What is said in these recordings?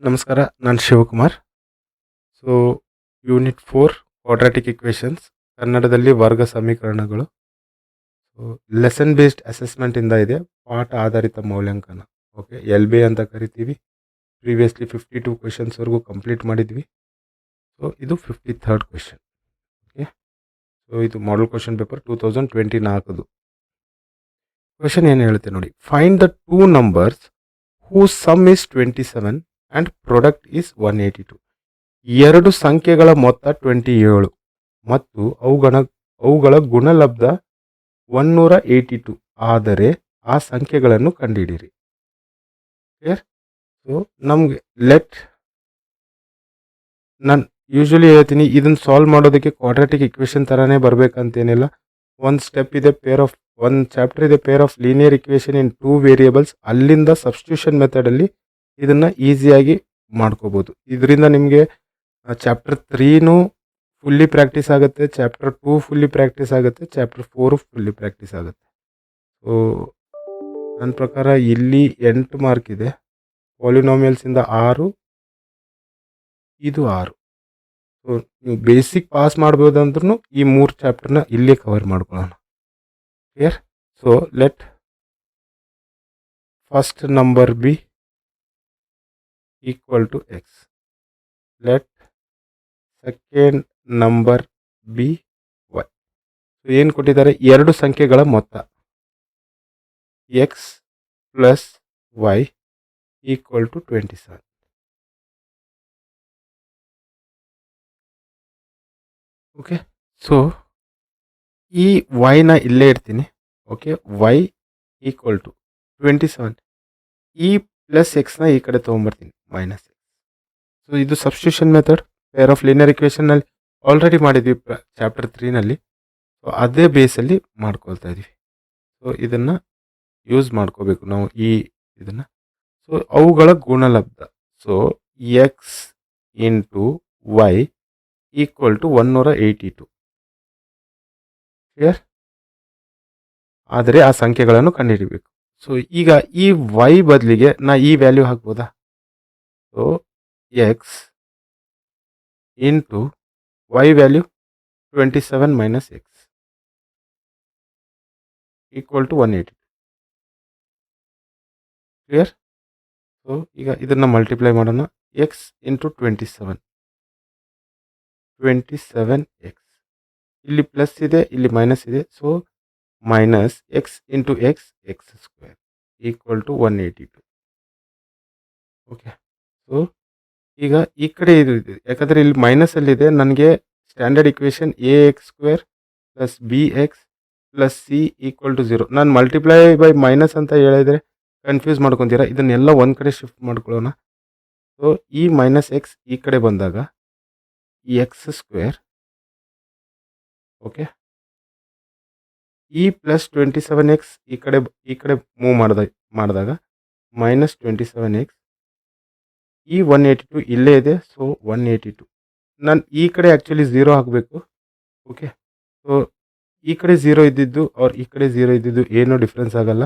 ನಮಸ್ಕಾರ, ನಾನು Shivakumar. So, unit 4 quadratic equations, ಕನ್ನಡದಲ್ಲಿ ವರ್ಗ ಸಮೀಕರಣಗಳು. ಸೊ, ಲೆಸನ್ ಬೇಸ್ಡ್ ಅಸೆಸ್ಮೆಂಟಿಂದ ಇದೆ, ಪಾಠ ಆಧಾರಿತ ಮೌಲ್ಯಾಂಕನ. ಓಕೆ, LB ಅಂತ ಕರಿತೀವಿ. ಪ್ರೀವಿಯಸ್ಲಿ 52 ಕ್ವೆಶನ್ಸ್ವರೆಗೂ ಕಂಪ್ಲೀಟ್ ಮಾಡಿದ್ವಿ. ಸೊ, ಇದು 53rd ಕ್ವೆಶನ್. ಓಕೆ, ಸೊ ಇದು ಮಾಡೆಲ್ ಕ್ವೆಶನ್ ಪೇಪರ್ 2024. ಕ್ವೆಶನ್ ಏನು ಹೇಳುತ್ತೆ ನೋಡಿ. Find the two numbers whose sum is 27 and product is 182. ಎರಡು ಸಂಖ್ಯೆಗಳ ಮೊತ್ತ 27 ಮತ್ತು ಅವುಗಳ ಗುಣಲಬ್ಧ 182 ಆದರೆ ಆ ಸಂಖ್ಯೆಗಳನ್ನು ಕಂಡುಹಿಡಿಯಿರಿ. ಕ್ಲಿಯರ್? ಸೊ ನಮಗೆ ನಾನು ಯೂಶ್ವಲಿ ಹೇಳ್ತೀನಿ, ಇದನ್ನು ಸಾಲ್ವ್ ಮಾಡೋದಕ್ಕೆ ಕ್ವಾಡ್ರಾಟಿಕ್ ಇಕ್ವೇಷನ್ ಥರನೇ ಬರಬೇಕಂತೇನಿಲ್ಲ. ಒಂದು ಸ್ಟೆಪ್ ಇದೆ, ಒಂದು ಚಾಪ್ಟರ್ ಇದೆ, peer of linear equation in 2 variables. ಅಲ್ಲಿಂದ ಸಬ್ಸ್ಟಿಟ್ಯೂಷನ್ ಮೆಥಡಲ್ಲಿ ಇದನ್ನು ಈಸಿಯಾಗಿ ಮಾಡ್ಕೋಬೋದು. ಇದರಿಂದ ನಿಮಗೆ ಚಾಪ್ಟರ್ 3ನೂ ಫುಲ್ಲಿ ಪ್ರಾಕ್ಟೀಸ್ ಆಗುತ್ತೆ, ಚಾಪ್ಟರ್ 2 ಫುಲ್ಲಿ ಪ್ರಾಕ್ಟೀಸ್ ಆಗುತ್ತೆ, ಚಾಪ್ಟರ್ 4 ಫುಲ್ಲಿ ಪ್ರಾಕ್ಟೀಸ್ ಆಗುತ್ತೆ. ಸೊ ನನ್ನ ಪ್ರಕಾರ ಇಲ್ಲಿ 8 ಮಾರ್ಕ್ ಇದೆ. ಪಾಲಿನಾಮಿಯಲ್ಸಿಂದ 6, ಇದು 6. ಸೊ ನೀವು ಬೇಸಿಕ್ ಪಾಸ್ ಮಾಡ್ಬೋದಂದ್ರೂ ಈ 3 ಚಾಪ್ಟರ್ನ ಇಲ್ಲೇ ಕವರ್ ಮಾಡ್ಕೊಳ್ಳೋಣ. Clear? So let first number be equal to x. Let second number be y. ಏನು ಕೊಟ್ಟಿದ್ದಾರೆ? ಎರಡು ಸಂಖ್ಯೆಗಳ ಮೊತ್ತ x plus y equal to 27. Okay, so ಈ ವೈನ ಇಲ್ಲೇ ಇಡ್ತೀನಿ. Okay, y equal to 27. ಈ ಪ್ಲಸ್ ಎಕ್ಸ್ನ ಈ ಕಡೆ ತೊಗೊಂಬರ್ತೀನಿ, ಮೈನಸ್ ಎಕ್ಸ್. ಸೊ ಇದು substitution method, pair of linear ಇಕ್ವೇಷನ್ನಲ್ಲಿ ಆಲ್ರೆಡಿ ಮಾಡಿದ್ವಿ ಚಾಪ್ಟರ್ 3ನಲ್ಲಿ. ಸೊ ಅದೇ ಬೇಸಲ್ಲಿ ಮಾಡ್ಕೊಳ್ತಾ ಇದ್ದೀವಿ. ಸೊ ಇದನ್ನು ಯೂಸ್ ಮಾಡ್ಕೋಬೇಕು ನಾವು ಇದನ್ನು. ಸೊ ಅವುಗಳ ಗುಣಲಬ್ಧ, so x into y equal to 182. Clear? ಆದರೆ ಆ ಸಂಖ್ಯೆಗಳನ್ನು ಕಂಡುಹಿಡಿಬೇಕು. ಸೊ ಈಗ ಈ ವೈ ಬದಲಿಗೆ ನಾ ಈ ವ್ಯಾಲ್ಯೂ ಹಾಕ್ಬೋದಾ? So x into y value 27 minus x equal to 182. Clear? So ಈಗ ಇದನ್ನು ಮಲ್ಟಿಪ್ಲೈ ಮಾಡೋಣ. ಎಕ್ಸ್ ಇಂಟು 27 ಎಕ್ಸ್, ಇಲ್ಲಿ ಪ್ಲಸ್ ಇದೆ, ಇಲ್ಲಿ ಮೈನಸ್ ಇದೆ. So minus x into x, x square equal to 182. Okay, so ಈಗ ಈ ಕಡೆ ಇದು ಇದೆ, ಯಾಕಂದರೆ ಇಲ್ಲಿ ಮೈನಸಲ್ಲಿದೆ. ನನಗೆ standard equation a x square plus b x plus c equal to 0. ನಾನು ಮಲ್ಟಿಪ್ಲೈ ಬೈ ಮೈನಸ್ ಅಂತ ಹೇಳಿದರೆ ಕನ್ಫ್ಯೂಸ್ ಮಾಡ್ಕೊತೀರಾ. ಇದನ್ನೆಲ್ಲ ಒಂದು ಕಡೆ ಶಿಫ್ಟ್ ಮಾಡ್ಕೊಳ್ಳೋಣ. ಸೊ ಈ ಮೈನಸ್ ಎಕ್ಸ್ ಈ ಕಡೆ ಬಂದಾಗ ಈ ಎಕ್ಸ್ ಸ್ಕ್ವೇರ್, ಓಕೆ, ಈ ಪ್ಲಸ್ 27 ಎಕ್ಸ್ ಈ ಕಡೆ ಮೂವ್ ಮಾಡಿದಾಗ ಮೈನಸ್ 27 ಎಕ್ಸ್, ಈ 182 ಇಲ್ಲೇ ಇದೆ. ಸೊ 182 ನಾನು ಈ ಕಡೆ ಆ್ಯಕ್ಚುಲಿ 0 ಹಾಕಬೇಕು. ಓಕೆ, ಸೊ ಈ ಕಡೆ 0 ಇದ್ದಿದ್ದು ಅವ್ರು ಈ ಕಡೆ 0 ಇದ್ದಿದ್ದು ಏನೂ ಡಿಫ್ರೆನ್ಸ್ ಆಗಲ್ಲ.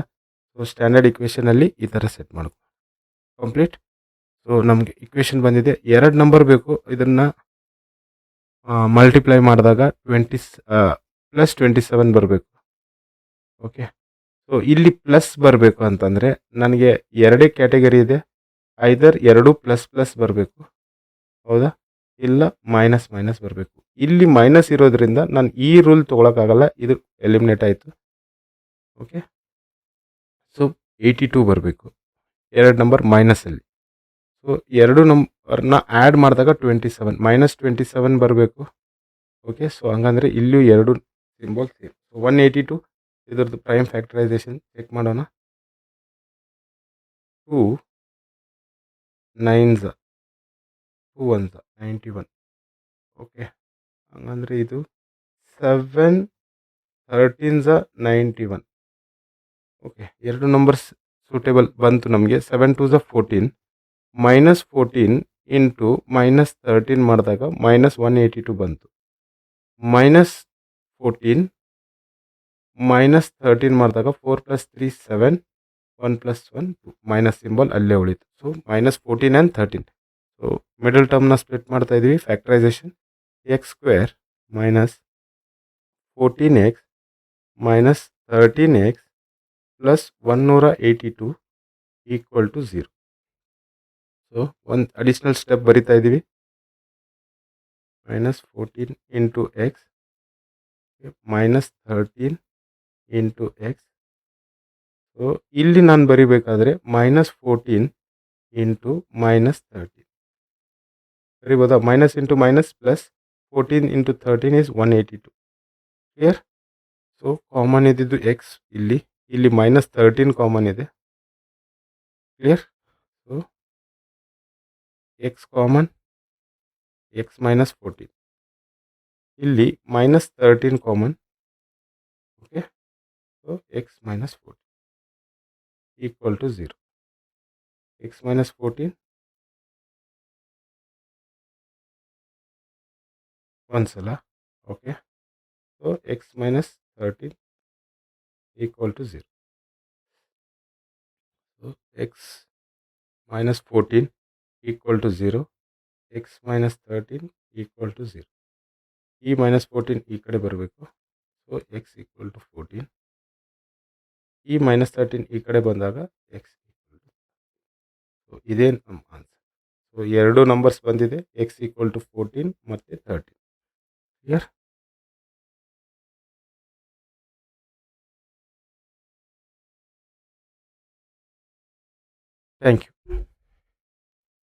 ಸೊ ಸ್ಟ್ಯಾಂಡರ್ಡ್ ಇಕ್ವೇಷನಲ್ಲಿ ಈ ಥರ ಸೆಟ್ ಮಾಡ್ಕೊ ಕಂಪ್ಲೀಟ್. ಸೊ ನಮಗೆ ಇಕ್ವೇಷನ್ ಬಂದಿದೆ. 2 ನಂಬರ್ ಬೇಕು. ಇದನ್ನು ಮಲ್ಟಿಪ್ಲೈ ಮಾಡಿದಾಗ ಪ್ಲಸ್ 27 ಬರಬೇಕು. ಓಕೆ, ಸೊ ಇಲ್ಲಿ ಪ್ಲಸ್ ಬರಬೇಕು ಅಂತಂದರೆ ನನಗೆ ಎರಡೇ ಕ್ಯಾಟಗರಿ ಇದೆ. ಐದರ್ 2 ಪ್ಲಸ್ ಪ್ಲಸ್ ಬರಬೇಕು, ಹೌದಾ, ಇಲ್ಲ ಮೈನಸ್ ಮೈನಸ್ ಬರಬೇಕು. ಇಲ್ಲಿ ಮೈನಸ್ ಇರೋದ್ರಿಂದ ನಾನು ಈ ರೂಲ್ ತೊಗೊಳಕ್ಕಾಗಲ್ಲ, ಇದು ಎಲಿಮಿನೇಟ್ ಆಯಿತು. ಓಕೆ, ಸೊ 82 ಬರಬೇಕು 2 ನಂಬರ್ ಮೈನಸಲ್ಲಿ. ಸೊ 2 ನಂಬರ್ನ ಆ್ಯಡ್ ಮಾಡಿದಾಗ 27 ಮೈನಸ್ 27 ಬರಬೇಕು. ಓಕೆ, ಸೊ ಹಂಗಂದರೆ ಇಲ್ಲೂ 2 ಸಿಂಬಲ್ ಸೇಮ್. ಸೊ 182 ಇದ್ರದ್ದು ಪ್ರೈಮ್ ಫ್ಯಾಕ್ಟರೈಸೇಷನ್ ಚೆಕ್ ಮಾಡೋಣ. 2 9s 2 1s 91. ಓಕೆ, ಹಂಗಂದರೆ ಇದು 7 13s 91. ಓಕೆ, 2 ನಂಬರ್ಸ್ ಸೂಟೇಬಲ್ ಬಂತು ನಮಗೆ. 7 2s 14, ಮೈನಸ್ 14 ಇಂಟು ಮೈನಸ್ 13 ಮಾಡಿದಾಗ ಮೈನಸ್ 182 ಬಂತು. ಮೈನಸ್ 14 ಮೈನಸ್ 13 ಮಾಡಿದಾಗ 4 + 3 7, 1 + 1 2, ಮೈನಸ್ ಸಿಂಬಲ್ ಅಲ್ಲೇ ಉಳಿತು. So minus 14 and 13 so middle ಟರ್ಮ್ನ ಸ್ಪ್ಲಿಟ್ ಮಾಡ್ತಾ ಇದ್ದೀವಿ. Factorization x square minus 14x minus 13x plus 182 equal to 0. So ಒಂದು ಅಡಿಷ್ನಲ್ ಸ್ಟೆಪ್ ಬರಿತಾ ಇದ್ದೀವಿ. Minus 14 into x minus 13 into x. So ಇಲ್ಲಿ ನಾನು ಬರಿಬೇಕಾದ್ರೆ ಮೈನಸ್ 14 ಇಂಟು ಮೈನಸ್ 13 ಬರಿಬೋದಾ? Minus into minus plus 14 into 13 is 182. Clear? So common ಇದ್ದಿದ್ದು x, ಇಲ್ಲಿ minus 13 common ಇದೆ. Clear? So x common, x minus 14, ಇಲ್ಲಿ minus 13 common. Okay, so x minus 14 equal to 0. X minus 14 ಒಂದ್ಸಲ. Okay, so x minus 13 equal to 0. So x minus 14 equal to 0. X minus 13 equal to 0. ಈ minus 14 ಈ ಕಡೆ ಬರಬೇಕು. So x equal to 14. ಈ minus 13 ಈ ಕಡೆ ಬಂದಾಗ X equal to. So ಇದೇ ನಮ್ಮ ಆನ್ಸರ್. ಸೊ ಎರಡು ನಂಬರ್ಸ್ ಬಂದಿದೆ, ಎಕ್ಸ್ ಈಕ್ವಲ್ ಟು 14 ಮತ್ತು 13. ಕ್ಲಿಯರ್? Thank you.